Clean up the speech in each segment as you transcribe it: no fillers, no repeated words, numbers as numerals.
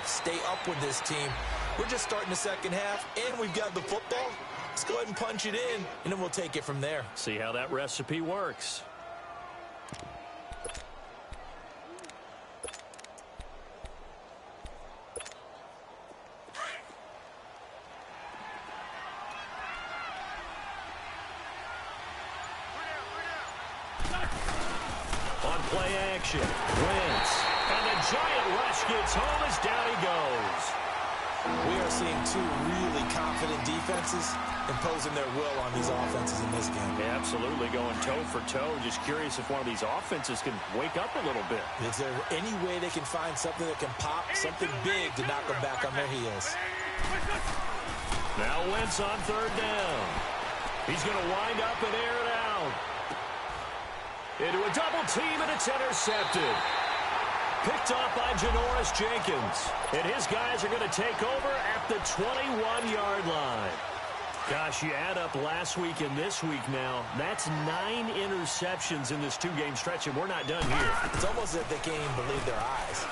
stay up with this team. We're just starting the second half, and we've got the football. Let's go ahead and punch it in, and then we'll take it from there. See how that recipe works. On play action, Wentz. And the giant rush gets home as down he goes. We are seeing two really confident defenses imposing their will on these offenses in this game. Yeah, absolutely, going toe for toe. Just curious if one of these offenses can wake up a little bit. Is there any way they can find something that can pop, something big to knock them back on their heels? Now Wentz on third down. He's going to wind up and air it out. Into a double team, and it's intercepted. Picked off by Janoris Jenkins. And his guys are going to take over at the 21-yard line. Gosh, you add up last week and this week now. That's 9 interceptions in this two-game stretch, and we're not done here. It's almost as if they can't even believe their eyes.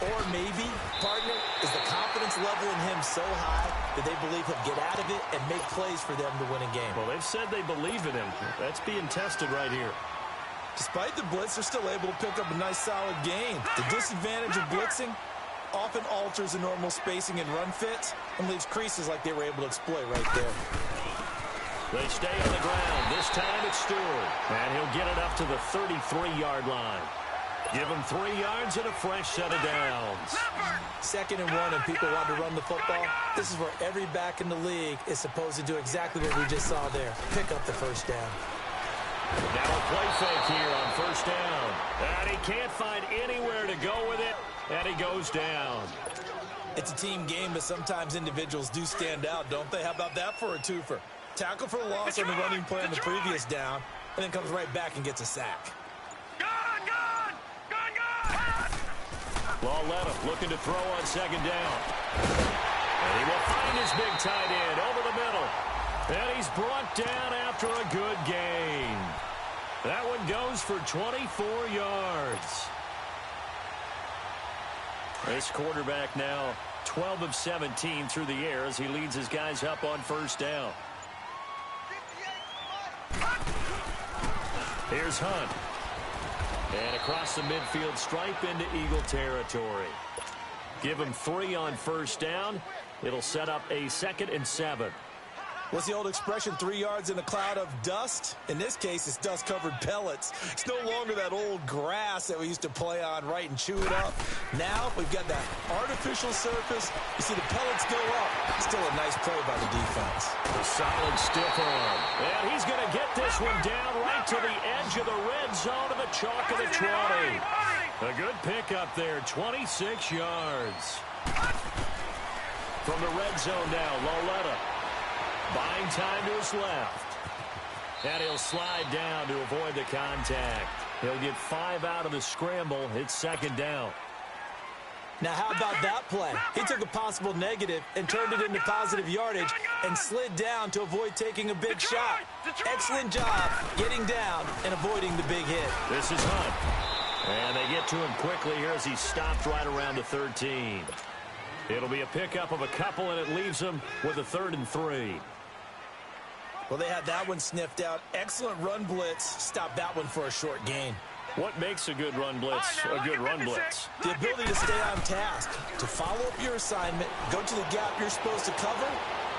Or maybe, partner, is the confidence level in him so high that they believe he'll get out of it and make plays for them to win a game. Well, they've said they believe in him. That's being tested right here. Despite the blitz, they're still able to pick up a nice, solid gain. The disadvantage of blitzing often alters the normal spacing and run fits and leaves creases like they were able to exploit right there. They stay on the ground. This time it's Stewart. And he'll get it up to the 33-yard line. Give him 3 yards and a fresh set of downs. 2nd and 1, and people want to run the football. This is where every back in the league is supposed to do exactly what we just saw there. Pick up the first down. Now a play fake here on first down. And he can't find anywhere to go with it, and he goes down. It's a team game, but sometimes individuals do stand out, don't they? How about that for a twofer? Tackle for a loss on the running play on the previous down, and then comes right back and gets a sack. Lauletta looking to throw on second down. And he will find his big tight end over the middle. And he's brought down after a good gain. That one goes for 24 yards. This quarterback now 12 of 17 through the air as he leads his guys up on first down. Here's Hunt. And across the midfield stripe into Eagle territory. Give him 3 on first down. It'll set up a 2nd and 7. What's the old expression, 3 yards in a cloud of dust? In this case, it's dust-covered pellets. It's no longer that old grass that we used to play on, right, and chew it up. Now we've got that artificial surface. You see the pellets go up. Still a nice play by the defense. A solid stiff arm. And he's going to get this one down right to the edge of the red zone of the chalk of the 20. A good pickup there, 26 yards. From the red zone now, Lauletta. Buying time to his left. And he'll slide down to avoid the contact. He'll get 5 out of the scramble. It's second down. Now, how about that play? He took a possible negative and turned it into positive yardage and slid down to avoid taking a big shot. Excellent job getting down and avoiding the big hit. This is Hunt. And they get to him quickly here as he stopped right around the 13. It'll be a pickup of a couple, and it leaves him with a 3rd and 3. Well, they had that one sniffed out. Excellent run blitz. Stop that one for a short gain. What makes a good run blitz a good run blitz? The ability to stay on task, to follow up your assignment, go to the gap you're supposed to cover,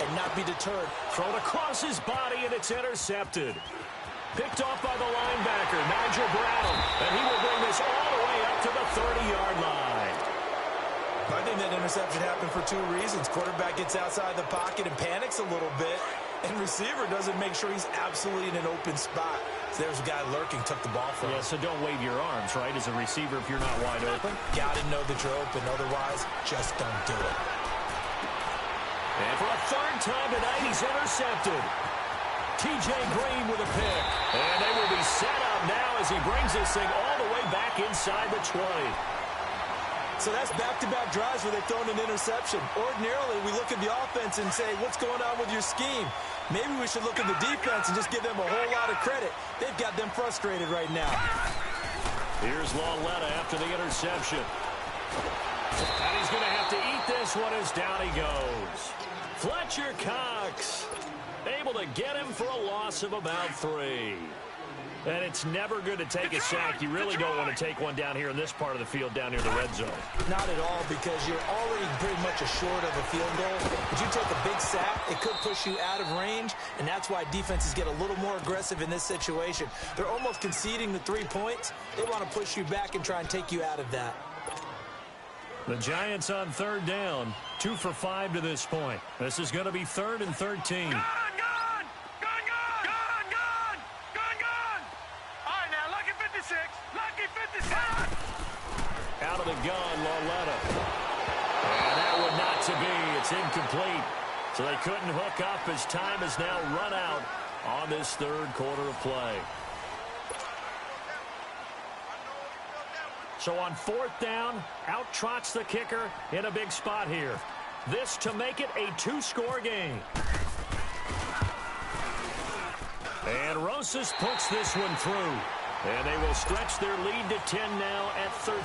and not be deterred. Thrown across his body, and it's intercepted. Picked off by the linebacker, Nigel Brown. And he will bring this all the way up to the 30-yard line. I think that interception happened for 2 reasons. Quarterback gets outside the pocket and panics a little bit, and receiver doesn't make sure he's absolutely in an open spot. So there's a guy lurking, took the ball from him. Yeah, so don't wave your arms, right, as a receiver if you're not wide open. Got to know that you're open. Otherwise, just don't do it. And for a 3rd time tonight, he's intercepted. T.J. Green with a pick. And they will be set up now as he brings this thing all the way back inside the 20. So that's back-to-back drives where they've thrown an interception. Ordinarily, we look at the offense and say, what's going on with your scheme? Maybe we should look at the defense and just give them a whole lot of credit. They've got them frustrated right now. Here's Lauletta after the interception. And he's going to have to eat this one is down he goes. Fletcher Cox able to get him for a loss of about 3. And it's never good to take a sack. You really don't want to take one down here in this part of the field, down near the red zone. Not at all, because you're already pretty much assured of a field goal. But you take a big sack, it could push you out of range, and that's why defenses get a little more aggressive in this situation. They're almost conceding the 3 points. They want to push you back and try and take you out of that. The Giants on 3rd down, 2 for 5 to this point. This is going to be 3rd and 13. Out of the gun, Lauletta. And that would not to be. It's incomplete. So they couldn't hook up as time has now run out on this 3rd quarter of play. So on 4th down, out trots the kicker in a big spot here. This to make it a 2-score game. And Rosas puts this one through. And they will stretch their lead to 10 now at 13-3.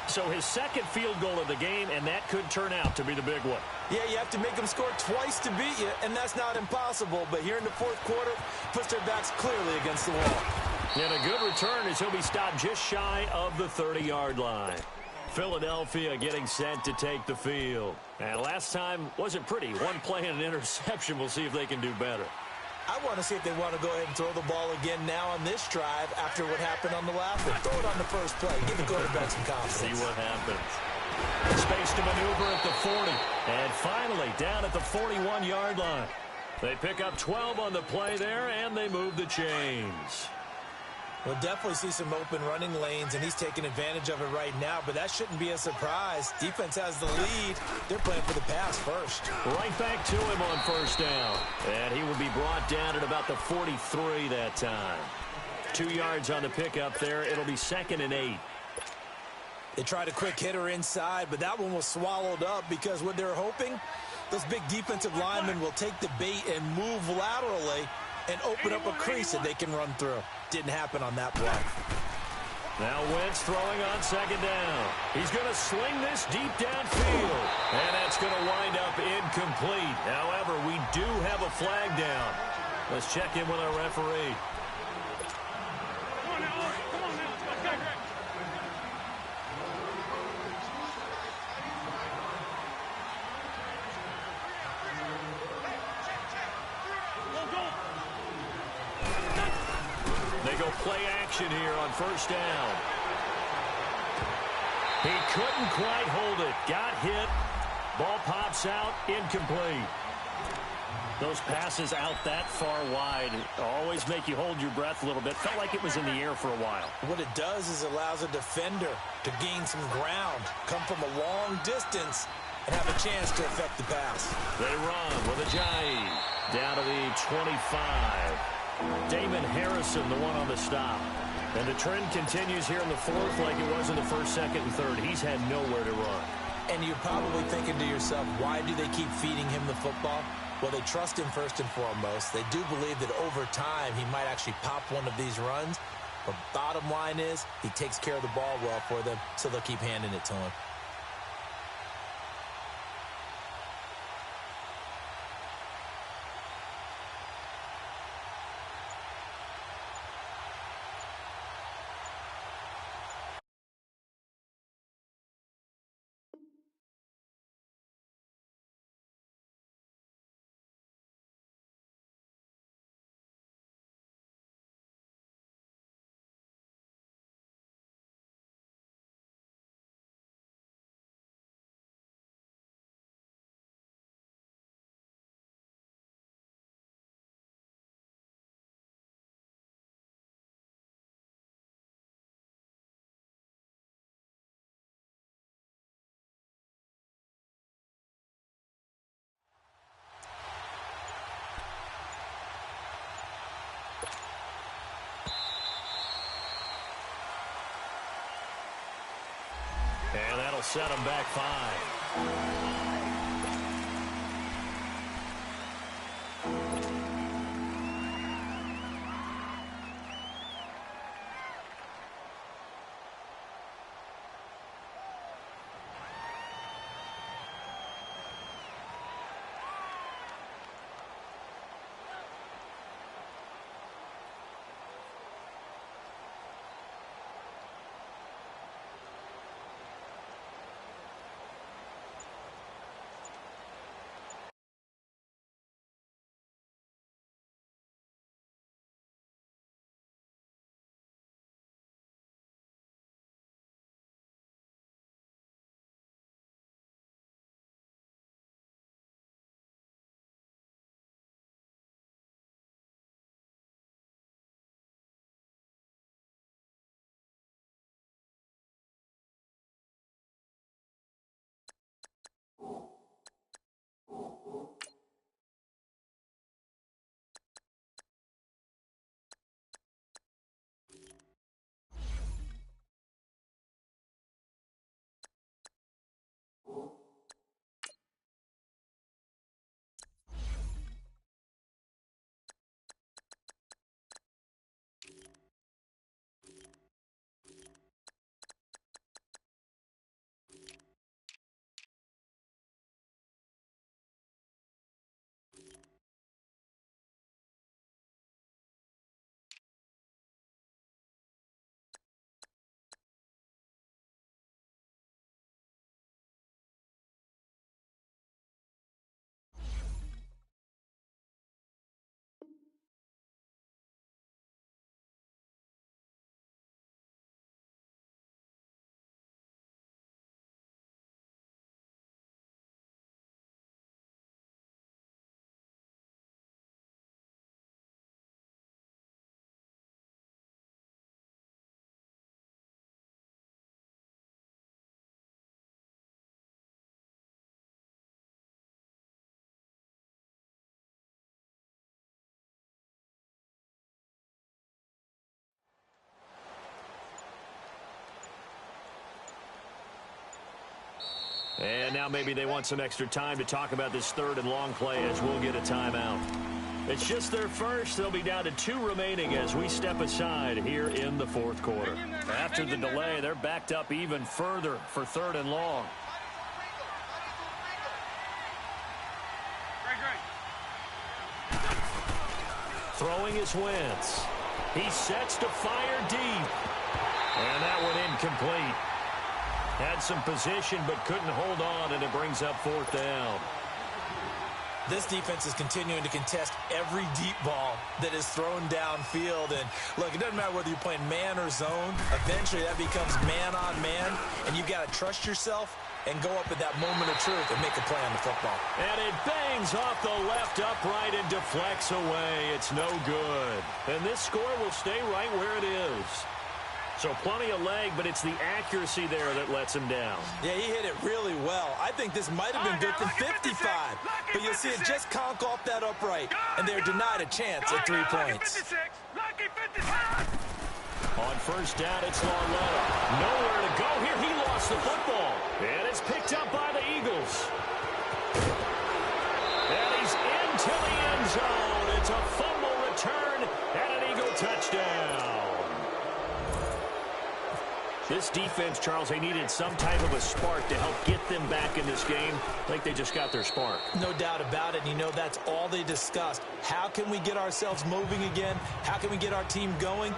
So his 2nd field goal of the game, and that could turn out to be the big one. Yeah, you have to make them score twice to beat you, and that's not impossible. But here in the 4th quarter, puts their backs clearly against the wall. And a good return as he'll be stopped just shy of the 30-yard line. Philadelphia getting set to take the field. And last time wasn't pretty. One play and an interception. We'll see if they can do better. I want to see if they want to go ahead and throw the ball again now on this drive after what happened on the last one. Throw it on the first play. Give the quarterback some confidence. See what happens. Space to maneuver at the 40. And finally down at the 41-yard line. They pick up 12 on the play there, and they move the chains. We'll definitely see some open running lanes, and he's taking advantage of it right now, but that shouldn't be a surprise. Defense has the lead. They're playing for the pass first. Right back to him on 1st down. And he will be brought down at about the 43 that time. 2 yards on the pickup there. It'll be 2nd and 8. They tried a quick hitter inside, but that one was swallowed up because what they're hoping, those big defensive linemen will take the bait and move laterally and open up a crease that they can run through. Didn't happen on that play. Now Wentz throwing on 2nd down. He's going to sling this deep downfield. And that's going to wind up incomplete. However, we do have a flag down. Let's check in with our referee. Play action here on 1st down. He couldn't quite hold it. Got hit. Ball pops out. Incomplete. Those passes out that far wide always make you hold your breath a little bit. Felt like it was in the air for a while. What it does is allows a defender to gain some ground, come from a long distance, and have a chance to affect the pass. They run with Ajayi down to the 25. Damon Harrison, the one on the stop. And the trend continues here in the 4th like it was in the 1st, 2nd, and 3rd. He's had nowhere to run. And you're probably thinking to yourself, why do they keep feeding him the football? Well, they trust him first and foremost. They do believe that over time he might actually pop one of these runs. But bottom line is he takes care of the ball well for them, so they'll keep handing it to him. And that'll set them back 5. And now maybe they want some extra time to talk about this third and long play as we'll get a timeout. It's just their first. They'll be down to 2 remaining as we step aside here in the fourth quarter. After the delay, they're backed up even further for third and long. Throwing is Wentz. He sets to fire deep. And that one incomplete. Had some position but couldn't hold on, and it brings up fourth down. This defense is continuing to contest every deep ball that is thrown downfield. And, look, it doesn't matter whether you're playing man or zone. Eventually, that becomes man on man, and you've got to trust yourself and go up at that moment of truth and make a play on the football. And it bangs off the left upright and deflects away. It's no good. And this score will stay right where it is. So plenty of leg, but it's the accuracy there that lets him down. Yeah, he hit it really well. I think this might have been good from 55. But you'll see it just conk off that upright, and they're denied a chance at 3 points. On first down, it's Lauletta. Nowhere to go here. He lost the football. And it's picked up by the Eagles. And he's into the end zone. It's a fumble return and an Eagle touchdown. This defense, Charles, they needed some type of a spark to help get them back in this game. I think they just got their spark. No doubt about it. And you know, that's all they discussed. How can we get ourselves moving again? How can we get our team going?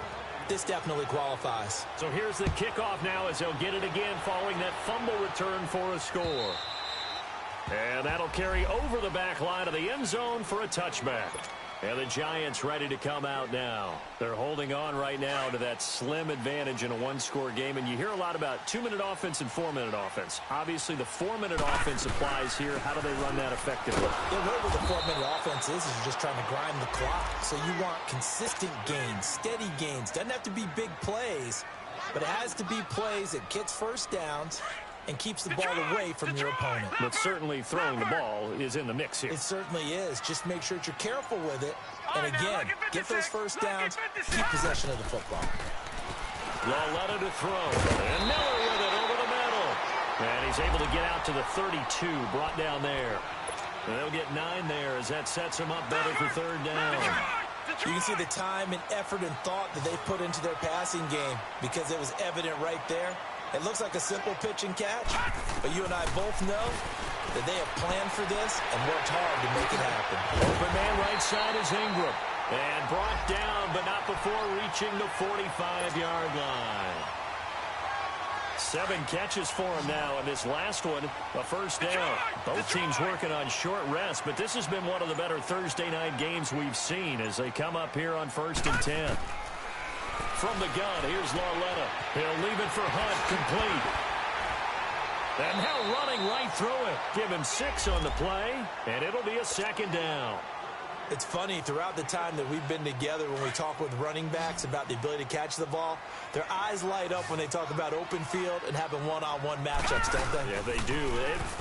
This definitely qualifies. So here's the kickoff now as they'll get it again following that fumble return for a score. And that'll carry over the back line of the end zone for a touchback. And the Giants ready to come out now. They're holding on right now to that slim advantage in a one-score game. And you hear a lot about 2-minute offense and 4-minute offense. Obviously, the 4-minute offense applies here. How do they run that effectively? Yeah, whatever the 4-minute offense is you're just trying to grind the clock. So you want consistent gains, steady gains. Doesn't have to be big plays, but it has to be plays that gets first downs and keeps the ball away from your opponent. But certainly throwing the ball is in the mix here. It certainly is. Just make sure that you're careful with it. And again, get those first downs, keep possession of the football. Lauletta to throw. And Miller with it over the middle. And he's able to get out to the 32, brought down there. And they'll get 9 there as that sets him up better for third down. You can see the time and effort and thought that they put into their passing game because it was evident right there. It looks like a simple pitch and catch, but you and I both know that they have planned for this and worked hard to make it happen. Open man right side is Ingram. And brought down, but not before reaching the 45-yard line. 7 catches for him now, and this last one, a first down. Both teams working on short rest, but this has been one of the better Thursday night games we've seen as they come up here on 1st and 10. From the gun, here's Lauletta. He'll leave it for Hunt, complete. And now running right through it. Give him 6 on the play, and it'll be a second down. It's funny, throughout the time that we've been together, when we talk with running backs about the ability to catch the ball, their eyes light up when they talk about open field and having one-on-one matchups, don't they? Yeah, they do.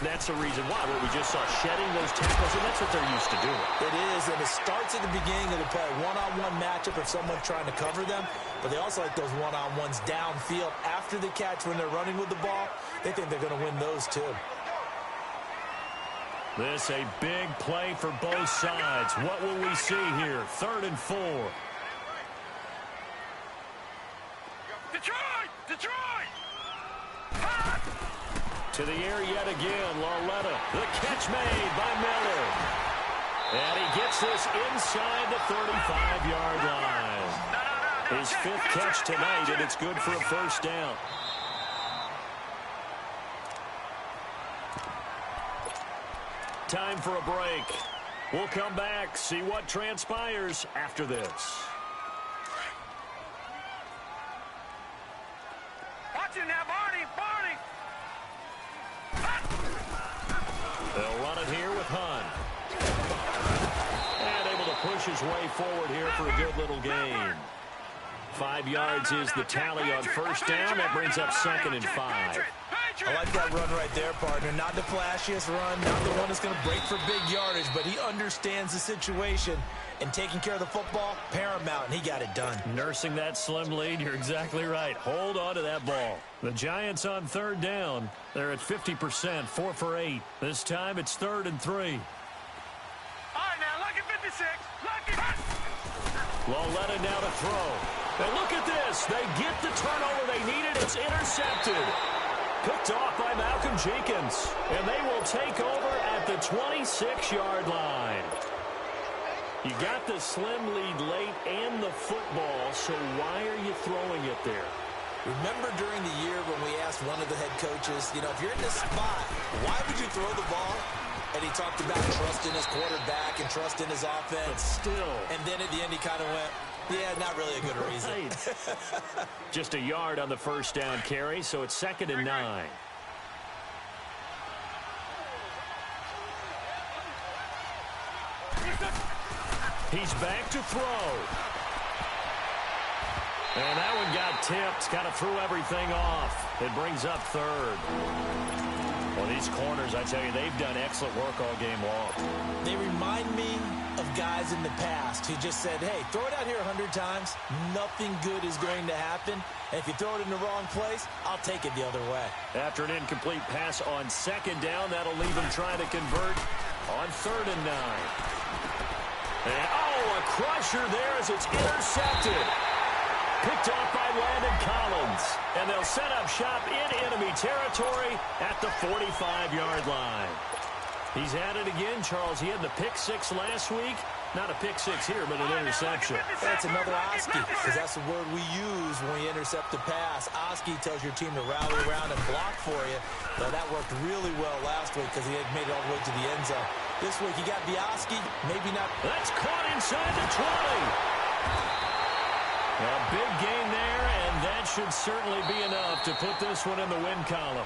That's the reason why. We just saw shedding those tackles, and that's what they're used to doing. It is, and it starts at the beginning of the play, one-on-one matchup if someone's trying to cover them, but they also like those one-on-ones downfield after the catch when they're running with the ball. They think they're going to win those, too. This a big play for both sides. What will we see here? 3rd and 4. Detroit! To the air yet again, Lauletta. The catch made by Miller. And he gets this inside the 35-yard line. His 5th catch tonight, and it's good for a first down. Time for a break. We'll come back, see what transpires after this. Watch it now, Barney! They'll run it here with Hunt. And able to push his way forward here for a good little gain. 5 yards is the tally on first down. That brings up 2nd and 5. I like that run right there, partner. Not the flashiest run, not the one that's going to break for big yardage, but he understands the situation, and taking care of the football, paramount, and he got it done. Nursing that slim lead, you're exactly right. Hold on to that ball. The Giants on third down. They're at 50%, 4 for 8. This time it's 3rd and 3. All right, now, look at 56. Look at... Loletta now to throw. And look at this. They get the turnover they needed. It's intercepted. Picked off by Malcolm Jenkins. And they will take over at the 26-yard line. You got the slim lead late and the football, so why are you throwing it there? Remember during the year when we asked one of the head coaches, you know, if you're in this spot, why would you throw the ball? And he talked about trust in his quarterback and trust in his offense. But still. And then at the end he kind of went, yeah, not really a good reason. Right. Just a yard on the first down carry, so it's 2nd and 9. He's back to throw. And that one got tipped. Kind of threw everything off. It brings up 3rd. Well, these corners, I tell you, they've done excellent work all game long. They remind me of guys in the past who just said, hey, throw it out here 100 times. Nothing good is going to happen. And if you throw it in the wrong place, I'll take it the other way. After an incomplete pass on 2nd down, that'll leave him trying to convert on 3rd and 9. And, oh, a crusher there as it's intercepted. Picked off by Landon Collins. And they'll set up shop in enemy territory at the 45-yard line. He's at it again, Charles. He had the pick 6 last week. Not a pick 6 here, but an interception. That's another Oski, because that's the word we use when we intercept the pass. Oski tells your team to rally around and block for you. Now, that worked really well last week because he had made it all the way to the end zone. This week, he got the Oski, maybe not. That's caught inside the 20. A big gain there, and that should certainly be enough to put this one in the win column.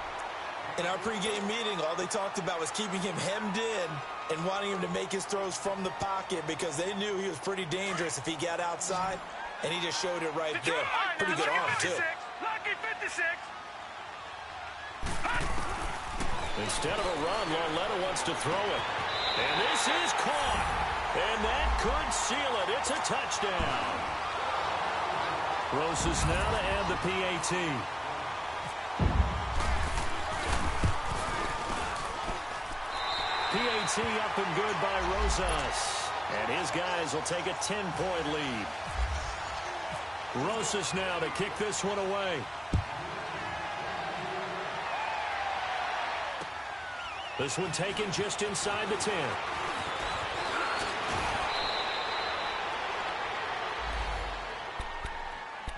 In our pregame meeting, all they talked about was keeping him hemmed in and wanting him to make his throws from the pocket because they knew he was pretty dangerous if he got outside, and he just showed it right there. Pretty good arm, too. Lucky 56. Instead of a run, Loletta wants to throw it. And this is caught. And that could seal it. It's a touchdown. Rosas now to add the PAT. PAT up and good by Rosas. And his guys will take a 10-point lead. Rosas now to kick this one away. This one taken just inside the 10.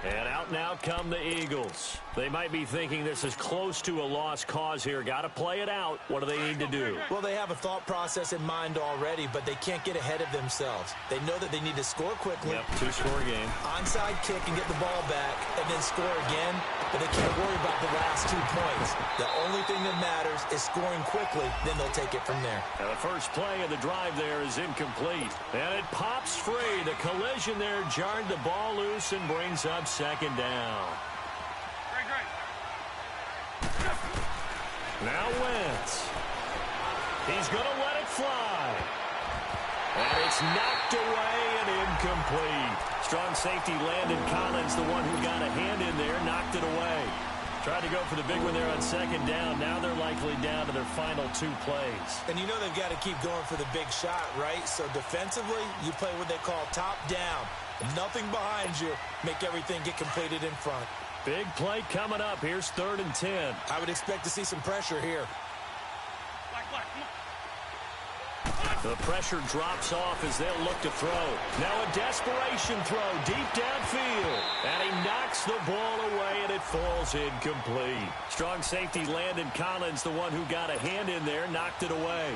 And out now come the Eagles. They might be thinking this is close to a lost cause here. Got to play it out. What do they need to do? Well, they have a thought process in mind already, but they can't get ahead of themselves. They know that they need to score quickly. Yep, 2-score game. Onside kick and get the ball back, and then score again. But they can't worry about the last 2 points. The only thing that matters is scoring quickly. Then they'll take it from there. And the first play of the drive there is incomplete. And it pops free. The collision there jarred the ball loose and brings up 2nd down. Now Wentz. He's going to let it fly. And it's knocked away and incomplete. Strong safety Landon Collins, the one who got a hand in there, knocked it away. Tried to go for the big one there on 2nd down. Now they're likely down to their final 2 plays. And you know they've got to keep going for the big shot, right? So defensively, you play what they call top down. Nothing behind you. Make everything get completed in front. Big play coming up. Here's 3rd and 10. I would expect to see some pressure here. The pressure drops off as they'll look to throw. Now a desperation throw deep downfield. And he knocks the ball away, and it falls incomplete. Strong safety Landon Collins, the one who got a hand in there, knocked it away.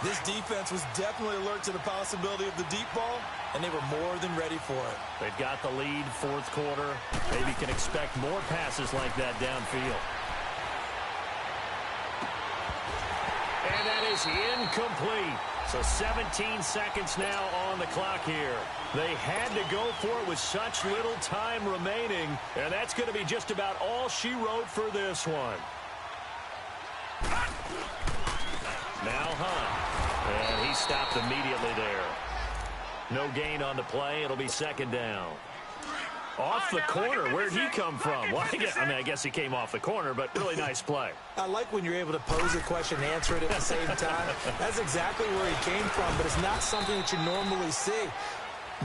This defense was definitely alert to the possibility of the deep ball, and they were more than ready for it. They've got the lead, 4th quarter. Maybe can expect more passes like that downfield. And that is incomplete. So 17 seconds now on the clock here. They had to go for it with such little time remaining, and that's going to be just about all she wrote for this one. stopped immediately there. No gain on the play. It'll be second down. Off the corner. Where'd he come from? Well, I guess he came off the corner, but really nice play. I like when you're able to pose a question and answer it at the same time. That's exactly where he came from, but it's not something that you normally see.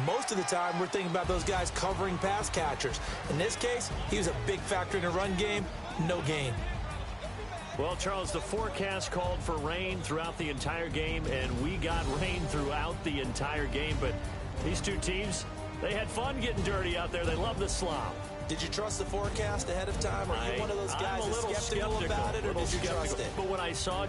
Most of the time, we're thinking about those guys covering pass catchers. In this case, he was a big factor in the run game. No gain. Well, Charles, the forecast called for rain throughout the entire game, and we got rain throughout the entire game. But these two teams, they had fun getting dirty out there. They love the slop. Did you trust the forecast ahead of time? Are you one of those guys that's skeptical about it, or did you trust it? But when I saw